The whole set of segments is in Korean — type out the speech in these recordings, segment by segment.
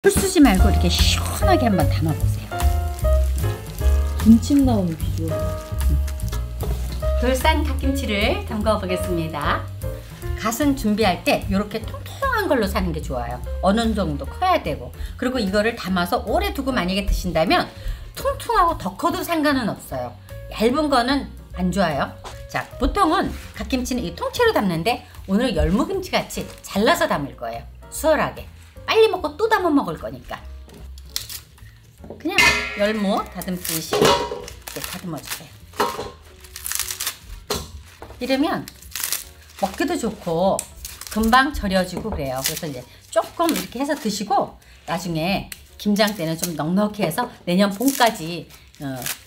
풀 쓰지 말고 이렇게 시원하게 한번 담아보세요. 김침 나오는 비주얼. 돌산 갓김치를 담가 보겠습니다. 갓은 준비할 때 이렇게 통통한 걸로 사는 게 좋아요. 어느 정도 커야 되고, 그리고 이거를 담아서 오래 두고 만약에 드신다면 통통하고 더 커도 상관은 없어요. 얇은 거는 안 좋아요. 자, 보통은 갓김치는 이 통째로 담는데 오늘 열무김치 같이 잘라서 담을 거예요. 수월하게 빨리 먹고 또 담아 먹을 거니까 그냥 열무 다듬듯이 이렇게 다듬어 주세요. 이러면 먹기도 좋고 금방 절여지고 그래요. 그래서 이제 조금 이렇게 해서 드시고 나중에 김장 때는 좀 넉넉히 해서 내년 봄까지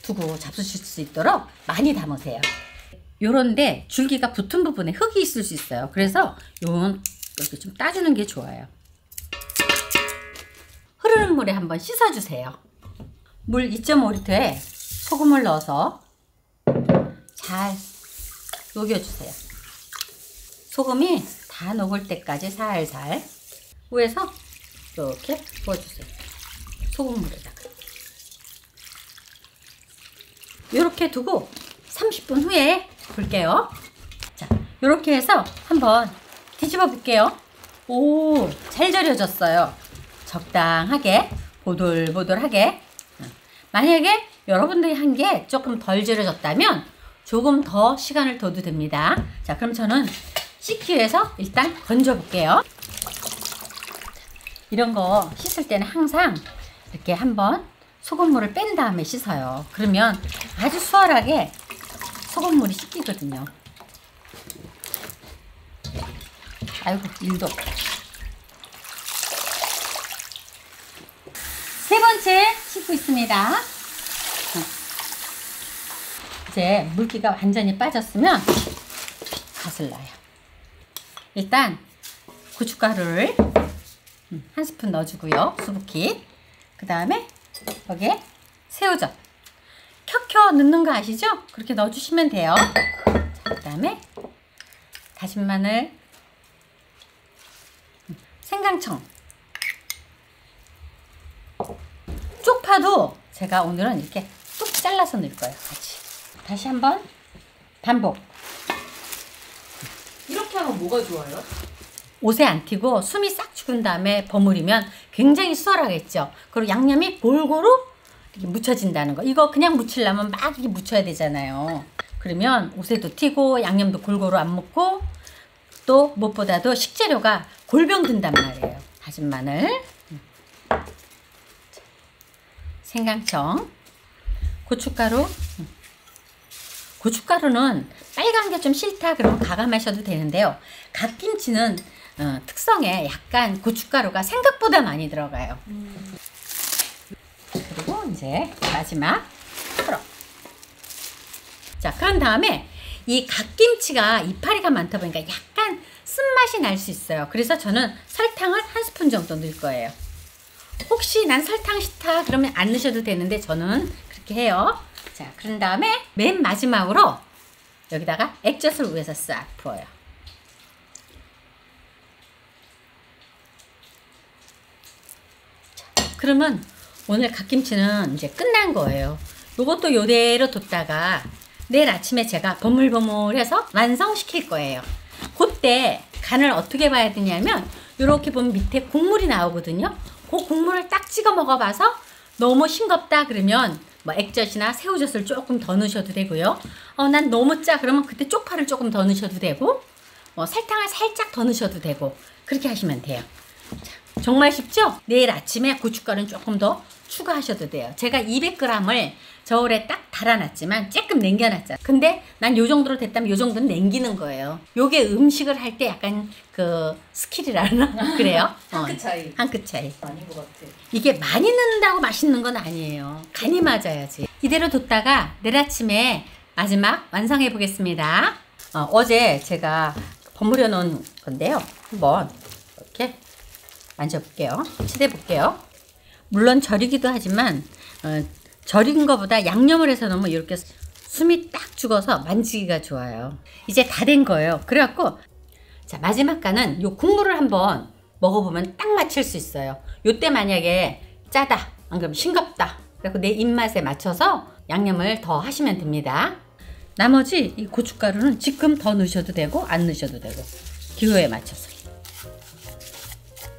두고 잡수실 수 있도록 많이 담으세요. 요런데 줄기가 붙은 부분에 흙이 있을 수 있어요. 그래서 요건 이렇게 좀 따주는 게 좋아요. 흐르는 물에 한번 씻어주세요. 물 2.5리터에 소금을 넣어서 잘 녹여주세요. 소금이 다 녹을 때까지 살살 위에서 이렇게 부어주세요. 소금물에다가 이렇게 두고 30분 후에 볼게요. 자, 이렇게 해서 한번 뒤집어 볼게요. 오, 잘 절여졌어요. 적당하게 보들보들하게. 만약에 여러분들이 한 게 조금 덜 절여졌다면 조금 더 시간을 둬도 됩니다. 자, 그럼 저는 씻기 위해서 일단 건져 볼게요. 이런 거 씻을 때는 항상 이렇게 한번 소금물을 뺀 다음에 씻어요. 그러면 아주 수월하게 소금물이 씻기거든요. 아이고, 일도. 세 번째 씻고 있습니다. 이제 물기가 완전히 빠졌으면 갓을 넣어요. 일단 고춧가루를 한 스푼 넣어주고요. 수북히. 그 다음에 여기에 새우젓 켜켜 넣는 거 아시죠? 그렇게 넣어주시면 돼요. 그 다음에 다진 마늘, 생강청, 쪽파도 제가 오늘은 이렇게 뚝 잘라서 넣을 거예요. 같이. 다시 한번 반복. 이렇게 하면 뭐가 좋아요? 옷에 안 튀고 숨이 싹 죽은 다음에 버무리면 굉장히 수월하겠죠. 그리고 양념이 골고루 이렇게 묻혀진다는 거. 이거 그냥 묻히려면 막 이렇게 묻혀야 되잖아요. 그러면 옷에도 튀고 양념도 골고루 안 묻고 또 무엇보다도 식재료가 골병 든단 말이에요. 다진 마늘, 생강청, 고춧가루. 고춧가루는 빨간 게 좀 싫다 그러면 가감하셔도 되는데요. 갓김치는 특성에 약간 고춧가루가 생각보다 많이 들어가요. 그리고 이제 마지막 풀어. 자, 그런 다음에 이 갓김치가 이파리가 많다 보니까 약간 쓴맛이 날 수 있어요. 그래서 저는 설탕을 한 스푼 정도 넣을 거예요. 혹시 난 설탕 싫다 그러면 안 넣으셔도 되는데 저는 그렇게 해요. 자, 그런 다음에 맨 마지막으로 여기다가 액젓을 위에서 싹 부어요. 자, 그러면 오늘 갓김치는 이제 끝난 거예요. 요것도 요대로 뒀다가 내일 아침에 제가 버물버물해서 완성시킬 거예요. 그때 간을 어떻게 봐야 되냐면 이렇게 보면 밑에 국물이 나오거든요. 그 국물을 딱 찍어 먹어봐서 너무 싱겁다 그러면 뭐 액젓이나 새우젓을 조금 더 넣으셔도 되고요. 난 너무 짜 그러면 그때 쪽파를 조금 더 넣으셔도 되고 설탕을 살짝 더 넣으셔도 되고 그렇게 하시면 돼요. 자, 정말 쉽죠? 내일 아침에 고춧가루는 조금 더 추가하셔도 돼요. 제가 200g을 저울에 딱 달아놨지만 조금 남겨놨잖아요. 근데 난 요 정도로 됐다면 요 정도는 남기는 거예요. 요게 음식을 할 때 약간 그 스킬이라나? 그래요? 한 끗 차이. 한 끗 차이. 아닌 것 같아. 이게 많이 넣는다고 맛있는 건 아니에요. 간이 맞아야지. 이대로 뒀다가 내일 아침에 마지막 완성해 보겠습니다. 어제 제가 버무려 놓은 건데요. 한번 이렇게 만져볼게요. 치대 볼게요. 물론 절이기도 하지만 절인 것보다 양념을 해서 넣으면 이렇게 숨이 딱 죽어서 만지기가 좋아요. 이제 다 된 거예요. 그래갖고 자, 마지막 간은 요 국물을 한번 먹어보면 딱 맞출 수 있어요. 요때 만약에 짜다, 안 그러면 싱겁다, 그리고 내 입맛에 맞춰서 양념을 더 하시면 됩니다. 나머지 이 고춧가루는 지금 더 넣으셔도 되고 안 넣으셔도 되고 기호에 맞춰서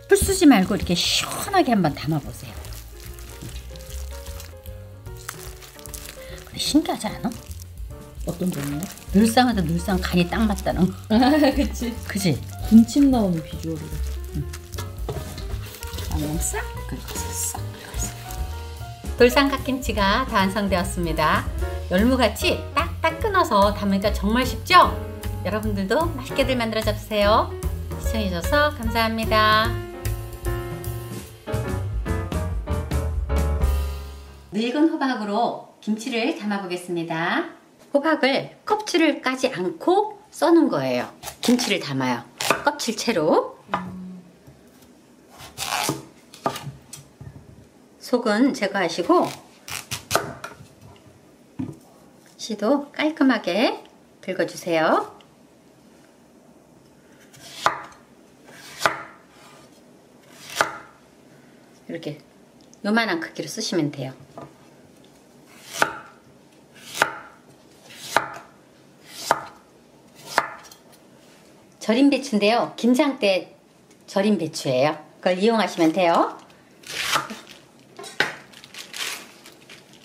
풀 쓰지 말고 이렇게 시원하게 한번 담아보세요. 근데 신기하지 않아? 어떤 점이요? 늘상하다 늘상 간이 딱 맞다는 거. 그치. 그치? 군침 나오는 비주얼이래. 양념 싹 긁어서 싹 긁어서. 돌산갓김치가 다 완성되었습니다. 열무같이 딱딱 끊어서 담으니까 정말 쉽죠? 여러분들도 맛있게들 만들어 잡수세요. 시청해주셔서 감사합니다. 늙은 호박으로 김치를 담아보겠습니다. 호박을 껍질을 까지 않고 써는 거예요. 김치를 담아요. 껍질 채로. 속은 제거하시고 씨도 깔끔하게 긁어주세요. 이렇게 요만한 크기로 쓰시면 돼요. 절임 배추인데요. 김장 때 절임 배추예요. 그걸 이용하시면 돼요.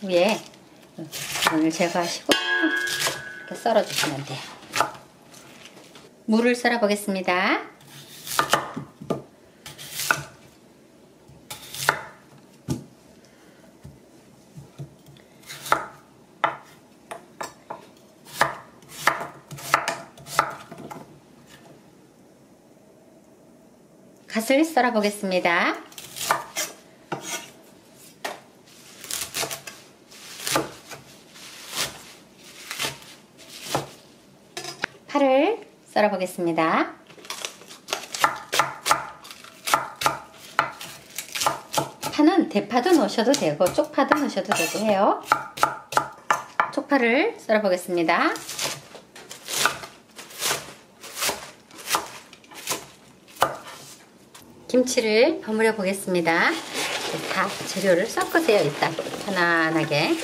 위에 기름을 제거하시고 이렇게 썰어주시면 돼요. 무를 썰어 보겠습니다. 갓을 썰어 보겠습니다. 파를 썰어 보겠습니다. 파는 대파도 넣으셔도 되고 쪽파도 넣으셔도 되고 해요. 쪽파를 썰어 보겠습니다. 김치를 버무려 보겠습니다. 다 재료를 섞으세요. 일단 편안하게.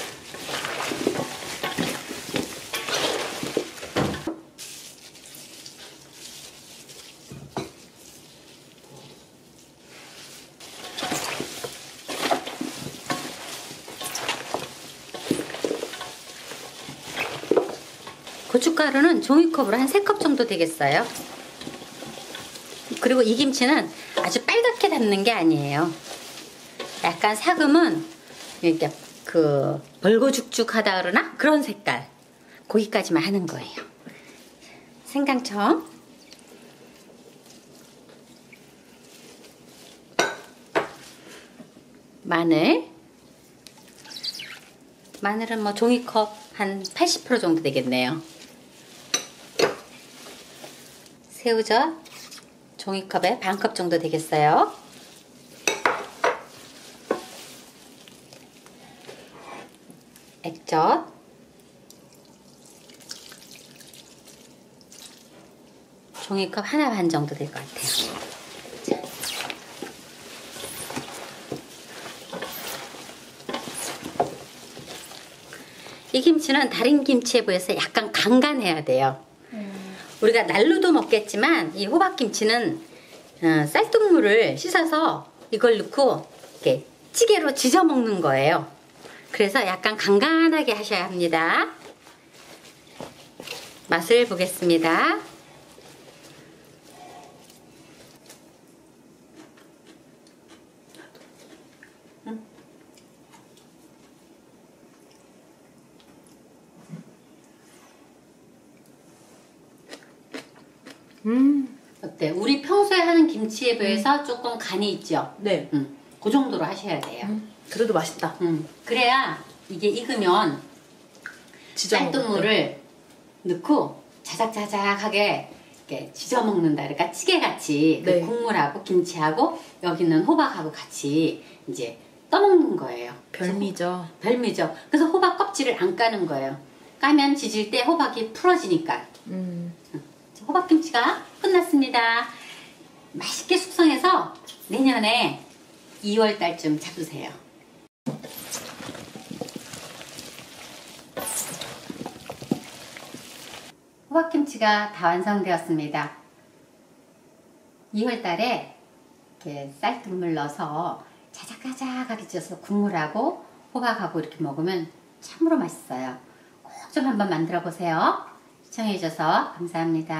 고춧가루는 종이컵으로 한 3컵 정도 되겠어요. 그리고 이 김치는 아주 빨갛게 담는 게 아니에요. 약간 사금은 이렇게 벌고죽죽하다 그러나 그런 색깔, 거기까지만 하는 거예요. 생강청, 마늘은 뭐 종이컵 한 80% 정도 되겠네요. 새우젓 종이컵에 반컵 정도 되겠어요. 액젓, 종이컵 하나 반 정도 될 것 같아요. 이 김치는 다른 김치에 비해서 약간 간간해야 돼요. 우리가 날로도 먹겠지만 이 호박김치는 쌀뜨물을 씻어서 이걸 넣고 이렇게 찌개로 지져 먹는 거예요. 그래서 약간 간간하게 하셔야 합니다. 맛을 보겠습니다. 어때? 우리 평소에 하는 김치에 비해서 조금 간이 있죠? 네. 그 정도로 하셔야 돼요. 그래도 맛있다. 그래야 이게 익으면 쌀뜨물을 넣고 자작자작하게 이렇게 지져 먹는다. 그러니까 찌개같이 네. 그 국물하고 김치하고 여기는 호박하고 같이 이제 떠먹는 거예요. 별미죠. 별미죠. 그래서 호박 껍질을 안 까는 거예요. 까면 지질 때 호박이 풀어지니까. 호박김치가 끝났습니다. 맛있게 숙성해서 내년에 2월 달쯤 잡수세요. 호박김치가 다 완성되었습니다. 2월 달에 이렇게 쌀뜨물 넣어서 자작자작하게 쪄서 국물하고 호박하고 이렇게 먹으면 참으로 맛있어요. 꼭 좀 한번 만들어 보세요. 시청해 주셔서 감사합니다.